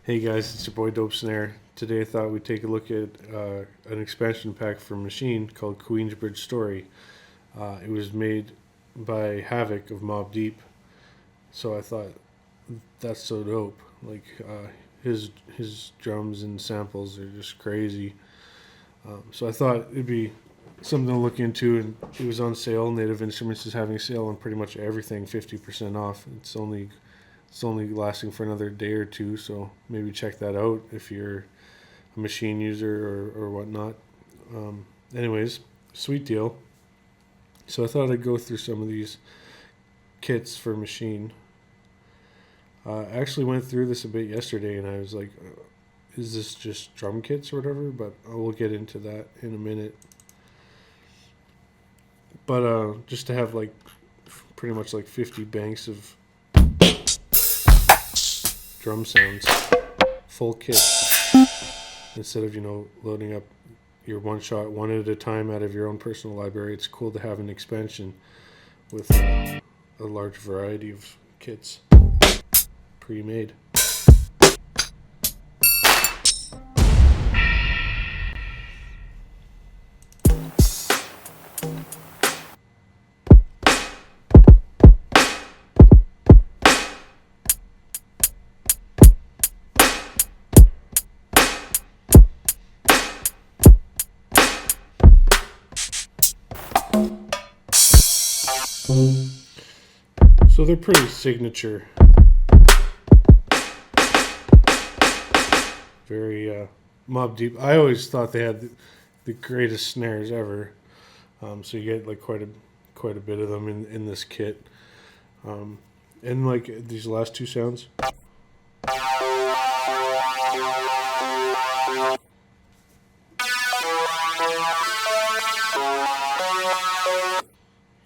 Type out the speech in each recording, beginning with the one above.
Hey guys, it's your boy Dope Snare. Today I thought we'd take a look at an expansion pack for Maschine called Queensbridge Story. It was made by Havoc of Mobb Deep, so I thought that's so dope. Like his drums and samples are just crazy. So I thought it'd be something to look into, and it was on sale. Native Instruments is having a sale on pretty much everything, 50% off. It's only lasting for another day or two, so maybe check that out if you're a Maschine user or whatnot. Anyways, sweet deal. So I thought I'd go through some of these kits for Maschine. I actually went through this a bit yesterday, and I was like, is this just drum kits or whatever? But I will get into that in a minute. But just to have like pretty much like 50 banks of drum sounds, full kit, instead of loading up your one shot one at a time out of your own personal library. It's cool to have an expansion with a large variety of kits pre-made. So they're pretty signature, very Mobb Deep. I always thought they had the greatest snares ever. So you get like quite a bit of them in this kit. And like these last two sounds,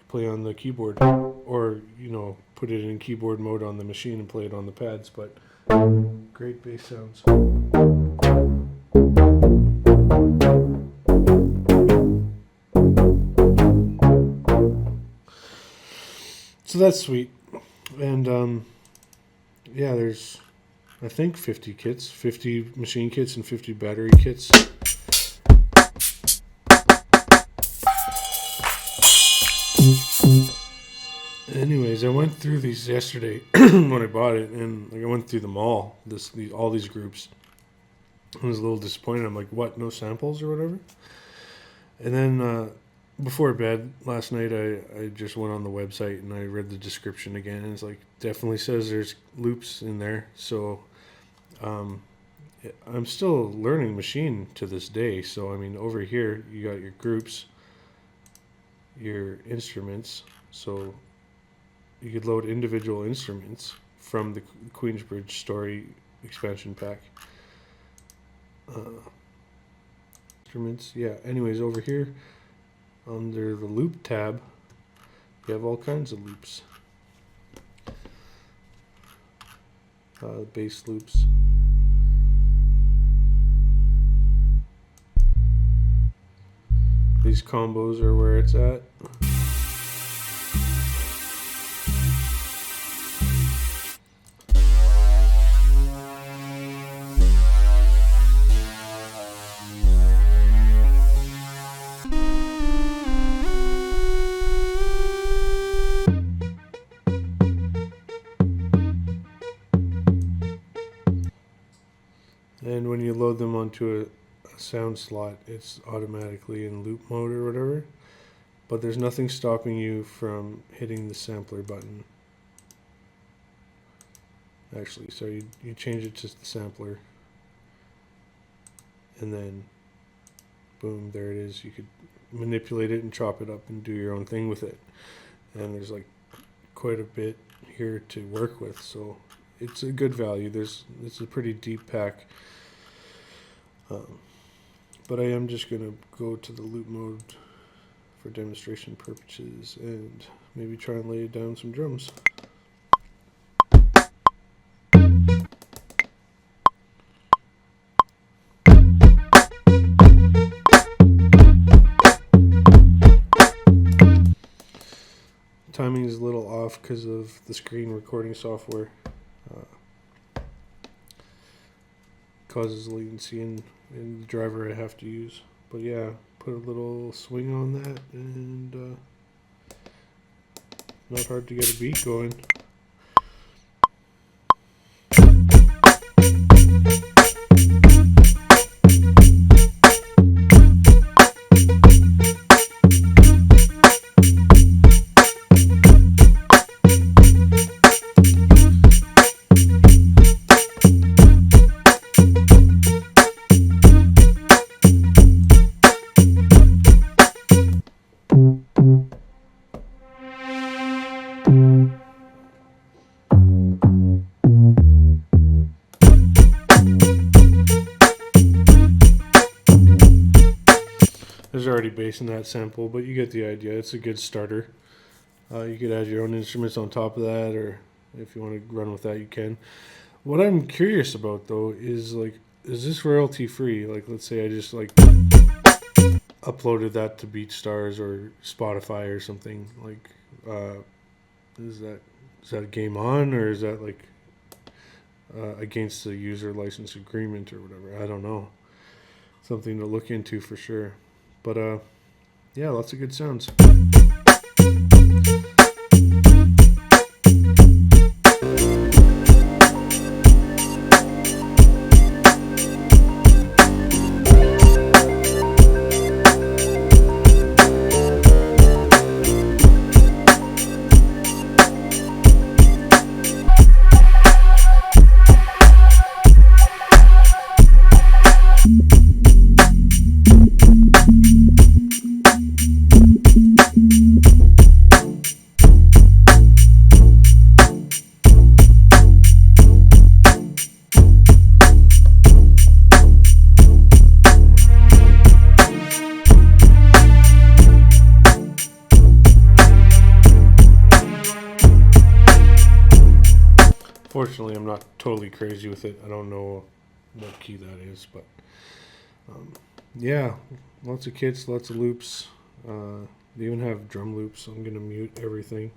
play on the keyboard, or put it in keyboard mode on the Maschine and play it on the pads. But great bass sounds. So that's sweet. And yeah, there's I think 50 kits, 50 Maschine kits and 50 battery kits. Anyways, I went through these yesterday when I bought it, and like I went through them all. All these groups. I was a little disappointed. I'm like, what? No samples or whatever. And then before bed last night, I just went on the website and I read the description again, and it's like definitely says there's loops in there. So I'm still learning Maschine to this day. So I mean, over here you got your groups, your instruments. So you could load individual instruments from the Queensbridge Story expansion pack. Instruments, yeah. Anyways, over here under the loop tab, you have all kinds of loops. Bass loops. These combos are where it's at. And when you load them onto a sound slot, it's automatically in loop mode or whatever. But there's nothing stopping you from hitting the sampler button. Actually, so you change it to the sampler, and then boom, there it is. You could manipulate it and chop it up and do your own thing with it. And there's like quite a bit here to work with, so it's a good value. It's a pretty deep pack. But I am just going to go to the loop mode for demonstration purposes and maybe try and lay down some drums. Timing is a little off because of the screen recording software. causes latency in the driver I have to use. But yeah, put a little swing on that, and not hard to get a beat going. There's already bass in that sample, but you get the idea. It's a good starter. You could add your own instruments on top of that, or if you want to run with that, you can. What I'm curious about, though, is like, is this royalty free? Like, let's say I just like uploaded that to BeatStars or Spotify or something. Like, is that game on, or is that like against the user license agreement or whatever? I don't know. Something to look into for sure. But yeah, lots of good sounds. Fortunately, I'm not totally crazy with it. I don't know what key that is, but yeah, lots of kits, lots of loops. They even have drum loops, so I'm going to mute everything.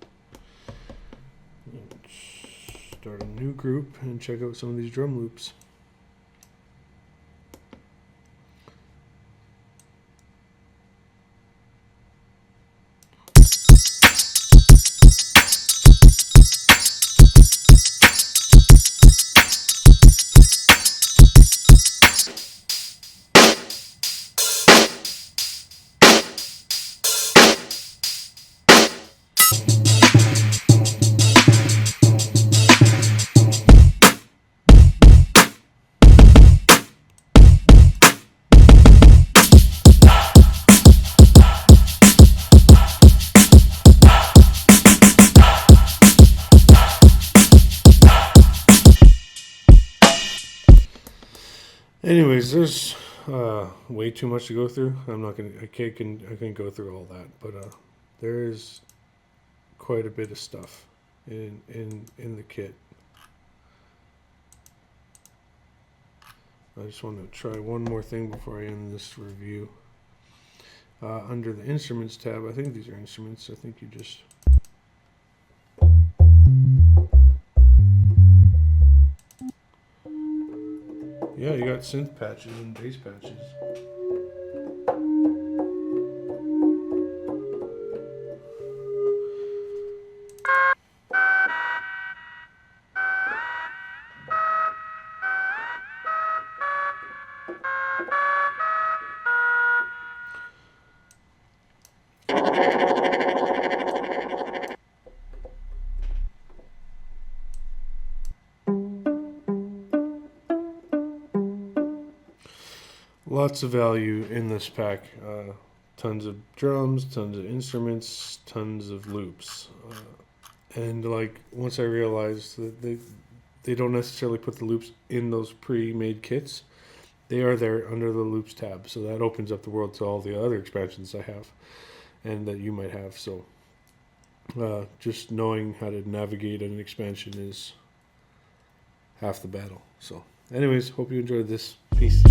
Start a new group and check out some of these drum loops. Anyways, there's way too much to go through. I can't go through all that, but there is quite a bit of stuff in the kit. I just want to try one more thing before I end this review. Under the instruments tab, I think these are instruments. I think you just yeah, you got synth patches and bass patches. Lots of value in this pack. Tons of drums, tons of instruments, tons of loops. And like once I realized that they don't necessarily put the loops in those pre-made kits. They are there under the loops tab. So that opens up the world to all the other expansions I have and that you might have. So just knowing how to navigate an expansion is half the battle. So anyways, hope you enjoyed this. Peace.